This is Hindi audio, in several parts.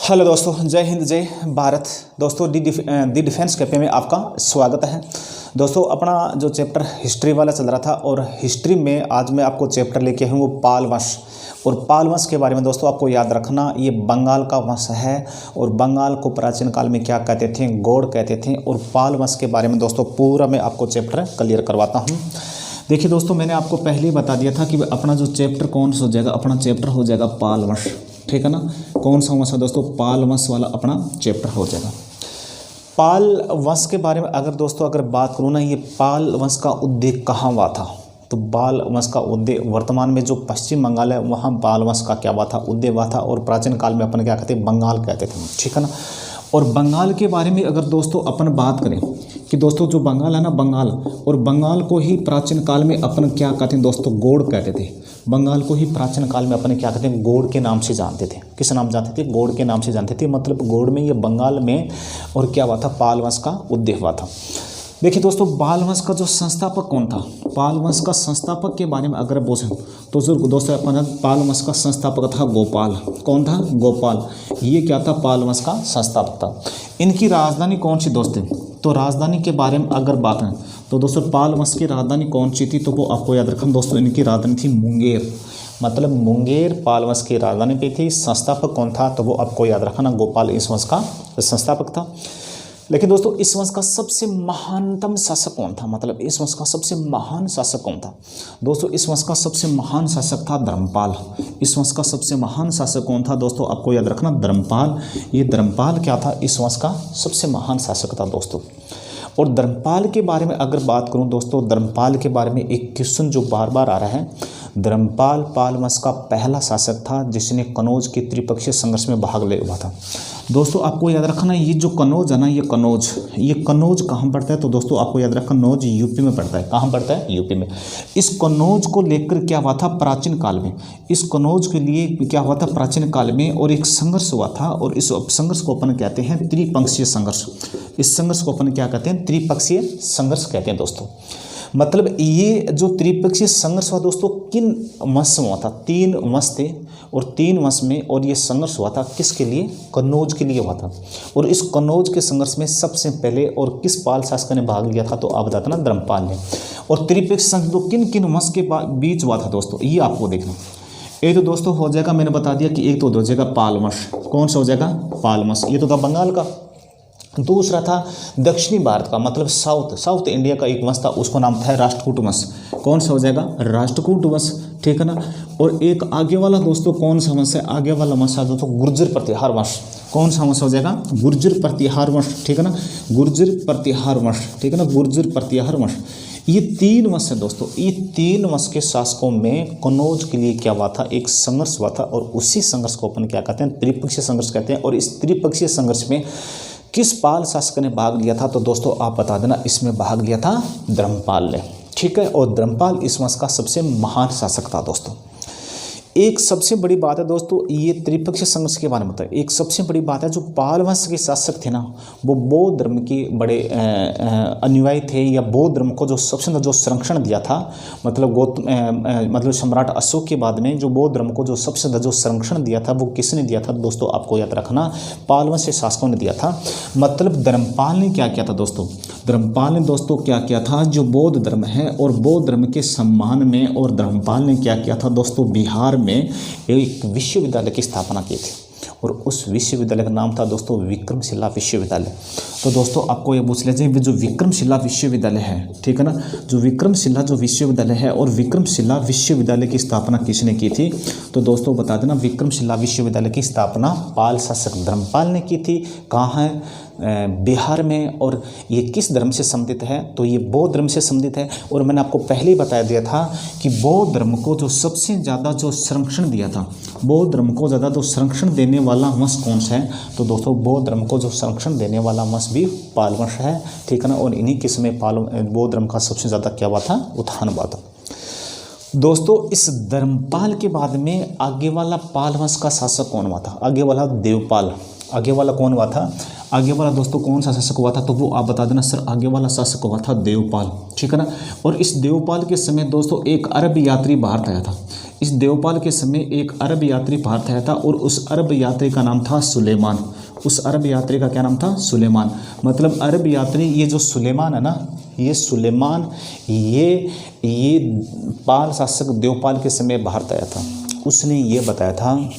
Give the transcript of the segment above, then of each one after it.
हेलो दोस्तों, जय हिंद जय भारत। दोस्तों दी डिफेंस कैफे में आपका स्वागत है। दोस्तों अपना जो चैप्टर हिस्ट्री वाला चल रहा था और हिस्ट्री में आज मैं आपको चैप्टर लेके हूँ वो पाल वंश। और पाल वंश के बारे में दोस्तों आपको याद रखना, ये बंगाल का वंश है और बंगाल को प्राचीन काल में क्या कहते थे, गौड़ कहते थे। और पाल वंश के बारे में दोस्तों पूरा मैं आपको चैप्टर क्लियर करवाता हूँ। देखिए दोस्तों, मैंने आपको पहले ही बता दिया था कि अपना जो चैप्टर कौन सा हो जाएगा, अपना चैप्टर हो जाएगा पाल वंश। ठीक है ना, कौन सा वंश है दोस्तों, पाल वंश वाला अपना चैप्टर हो जाएगा। पाल वंश के बारे में अगर बात करूँ ना, ये पाल वंश का उदय कहाँ हुआ था, तो पाल वंश का उदय वर्तमान में जो पश्चिम बंगाल है वहाँ पाल वंश का क्या हुआ था, उदय हुआ था। और प्राचीन काल में अपन क्या कहते हैं, बंगाल कहते थे। ठीक है ना। और बंगाल के बारे में अगर दोस्तों अपन बात करें कि दोस्तों जो बंगाल है ना, बंगाल और बंगाल को ही प्राचीन काल में अपन क्या कहते हैं दोस्तों, गौड़ कहते थे। बंगाल को ही प्राचीन काल में अपन क्या कहते हैं, गौड़ के नाम से जानते थे। किस नाम जानते थे, गौड़ के नाम से जानते थे। मतलब गौड़ में, ये बंगाल में और क्या हुआ था, पाल वंश का उदय हुआ था। देखिए दोस्तों, पाल वंश का जो संस्थापक कौन था, पाल वंश का संस्थापक के बारे में अगर पूछें तो जो दोस्तों अपन पाल वंश का संस्थापक था गोपाल। कौन था, गोपाल। ये क्या था, पाल वंश का संस्थापक था। इनकी राजधानी कौन सी दोस्तों, तो राजधानी के बारे में अगर बात करें तो दोस्तों पाल वंश की राजधानी कौन सी थी, तो वो आपको याद रखना दोस्तों, इनकी राजधानी थी मुंगेर। मतलब मुंगेर पाल वंश की राजधानी पे थी। संस्थापक कौन था, तो वो आपको याद रखना, गोपाल इस वंश का संस्थापक था। लेकिन दोस्तों इस वंश का सबसे महानतम शासक कौन था, मतलब इस वंश का सबसे महान शासक कौन था दोस्तों, इस वंश का सबसे महान शासक था धर्मपाल। इस वंश का सबसे महान शासक कौन था दोस्तों, आपको याद रखना, धर्मपाल। ये धर्मपाल क्या था, इस वंश का सबसे महान शासक था दोस्तों। और धर्मपाल के बारे में अगर बात करूं दोस्तों, धर्मपाल के बारे में एक क्वेश्चन जो बार बार आ रहा है, धर्मपाल पाल वंश का पहला शासक था जिसने कनौज के त्रिपक्षीय संघर्ष में भाग ले हुआ था। दोस्तों आपको याद रखना, ये जो कनौज है ना, ये कनौज कहाँ पड़ता है, तो दोस्तों आपको याद रखना, कनौज यूपी में पड़ता है। कहाँ पड़ता है, यूपी में। इस कनौज को लेकर क्या हुआ था प्राचीन काल में, इस कनौज के लिए क्या हुआ था प्राचीन काल में, और एक संघर्ष हुआ था। और इस संघर्ष को अपन कहते हैं त्रिपक्षीय संघर्ष। इस संघर्ष को अपन क्या कहते हैं, त्रिपक्षीय संघर्ष कहते हैं दोस्तों। मतलब ये जो त्रिपक्षीय संघर्ष हुआ दोस्तों, किन वंश में हुआ था, 3 वंश थे और 3 वंश में, और ये संघर्ष हुआ था किसके लिए, कनौज के लिए हुआ था। और इस कनौज के संघर्ष में सबसे पहले और किस पाल शासक ने भाग लिया था, तो आप बताते ना, धर्मपाल ने। और त्रिपक्षीय संघर्ष तो किन किन वंश के बीच हुआ था दोस्तों, ये आपको देखना। एक तो दोस्तों हो जाएगा, मैंने बता दिया कि एक तो हो जाएगा पाल वंश। कौन सा हो जाएगा, पाल वंश। ये तो था बंगाल का। दूसरा था दक्षिणी भारत का, मतलब साउथ इंडिया का एक वंश था, उसको नाम था राष्ट्रकूट वंश। कौन सा हो जाएगा, राष्ट्रकूट वंश। ठीक है ना। और एक आगे वाला दोस्तों कौन सा वंश है, आगे वाला वंश है दोस्तों गुर्जर प्रतिहार वंश। कौन सा वंश हो जाएगा, गुर्जर प्रतिहार वंश। ठीक है ना, गुर्जर प्रतिहार वंश। ठीक है ना, गुर्जर प्रतिहार वंश। ये 3 वंश है दोस्तों। ये 3 वंश के शासकों में कनौज के लिए क्या हुआ था, एक संघर्ष हुआ था। और उसी संघर्ष को अपन क्या कहते हैं, त्रिपक्षीय संघर्ष कहते हैं। और इस त्रिपक्षीय संघर्ष में किस पाल शासक ने भाग लिया था, तो दोस्तों आप बता देना, इसमें भाग लिया था धर्मपाल ने। ठीक है। और धर्मपाल इस वंश का सबसे महान शासक था दोस्तों। एक सबसे बड़ी बात है दोस्तों, ये त्रिपक्षीय संघर्ष के बारे में बताया। एक सबसे बड़ी बात है, जो पाल वंश के शासक थे ना, वो बौद्ध धर्म के बड़े अनुयायी थे, या बौद्ध धर्म को जो सबसे ज़्यादा जो संरक्षण दिया था, मतलब सम्राट अशोक के बाद में जो बौद्ध धर्म को जो सबसे ज़्यादा जो संरक्षण दिया था, वो किसने दिया था दोस्तों, आपको याद रखना, पाल वंश के शासकों ने दिया था। मतलब धर्मपाल ने क्या किया था दोस्तों, धर्मपाल ने दोस्तों क्या किया था, जो बौद्ध धर्म है और बौद्ध धर्म के सम्मान में, और धर्मपाल ने क्या किया था दोस्तों, बिहार में एक विश्वविद्यालय की स्थापना की थी। और उस विश्वविद्यालय का नाम था दोस्तों विक्रमशिला विश्वविद्यालय। तो दोस्तों आपको ये पूछ लीजिए, जो विक्रमशिला विश्वविद्यालय है, ठीक है ना, जो विक्रमशिला जो विश्वविद्यालय है, और विक्रमशिला विश्वविद्यालय की स्थापना किसने की थी, तो दोस्तों बता देना, विक्रमशिला विश्वविद्यालय की स्थापना पाल शासक धर्मपाल ने की थी। कहाँ है, बिहार में। और ये किस धर्म से संबंधित है, तो ये बौद्ध धर्म से संबंधित है। और मैंने आपको पहले ही बता दिया था कि बौद्ध धर्म को जो सबसे ज़्यादा जो संरक्षण दिया था, बौद्ध धर्म को ज़्यादा जो संरक्षण देने वाला वंश कौन सा है, तो दोस्तों बौद्ध धर्म को जो संरक्षण देने वाला वंश भी पाल वंश है। ठीक है ना। और इन्हीं के समय बौद्ध धर्म का सबसे ज़्यादा क्या हुआ था, उत्थान हुआ था दोस्तों। इस धर्मपाल के बाद में आगे वाला पाल वंश का शासक कौन हुआ था, आगे वाला देवपाल। आगे वाला कौन हुआ था, आगे वाला दोस्तों कौन सा शासक हुआ था, तो वो आप बता देना सर, आगे वाला शासक हुआ था देवपाल। ठीक है ना। और इस देवपाल के समय दोस्तों एक अरब यात्री भारत आया था। इस देवपाल के समय एक अरब यात्री भारत आया था और उस अरब यात्री का नाम था सुलेमान। उस अरब यात्री का क्या नाम था? सुलेमान। मतलब अरब यात्री, ये जो सुलेमान है ना, ये सुलेमान ये पाल शासक देवपाल के समय भारत आया था। उसने ये बताया था,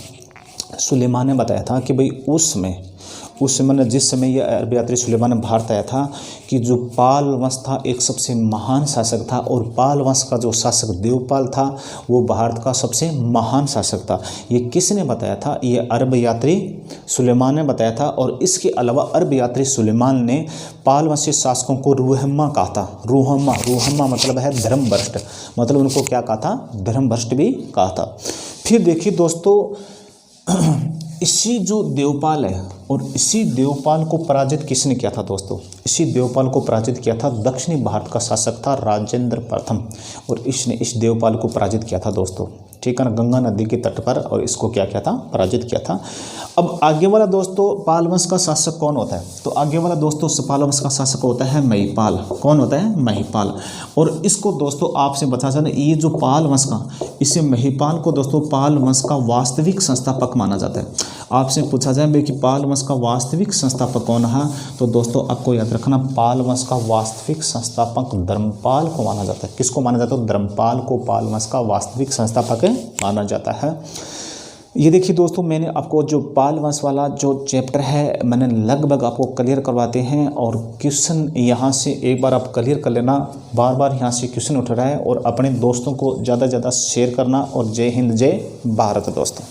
सुलेमान ने बताया था कि भाई उस समय जिस समय ये अरब यात्री सुलेमान भारत आया था कि जो पाल वंश था एक सबसे महान शासक था, और पाल वंश का जो शासक देवपाल था वो भारत का सबसे महान शासक था। ये किसने बताया था? ये अरब यात्री सुलेमान ने बताया था। और इसके अलावा अरब यात्री सुलेमान ने पाल वंशी शासकों को रूहम्मा कहा था। रूहम्मा मतलब है धर्मभ्रष्ट, मतलब उनको क्या कहा था? धर्मभ्रष्ट भी कहा था। फिर देखिए दोस्तों, इसी जो देवपाल है और इसी देवपाल को पराजित किसने किया था दोस्तों? इसी देवपाल को पराजित किया था दक्षिणी भारत का शासक था राजेंद्र प्रथम, और इसने इस देवपाल को पराजित किया था दोस्तों, ठीक है ना, गंगा नदी के तट पर, और इसको क्या किया था? पराजित किया था। अब आगे वाला दोस्तों पाल वंश का शासक कौन होता है? तो आगे वाला दोस्तों पाल वंश का शासक होता है महिपाल। कौन होता है? महिपाल। और इसको दोस्तों आपसे बता सकते, ये जो पाल वंश का, इसे महिपाल को दोस्तों पाल वंश का वास्तविक संस्थापक माना जाता है। आपसे पूछा जाए भाई कि पाल वंश का वास्तविक संस्थापक कौन है, तो दोस्तों आपको याद रखना, पाल वंश का वास्तविक संस्थापक धर्मपाल को माना जाता है। किसको माना जाता है? धर्मपाल को पाल वंश का वास्तविक संस्थापक माना जाता है। ये देखिए दोस्तों, मैंने आपको जो पाल वंश वाला जो चैप्टर है मैंने लगभग आपको क्लियर करवाते हैं, और क्वेश्चन यहाँ से एक बार आप क्लियर कर लेना, बार बार यहाँ से क्वेश्चन उठ रहा है, और अपने दोस्तों को ज़्यादा से ज़्यादा शेयर करना। और जय हिंद, जय भारत दोस्तों।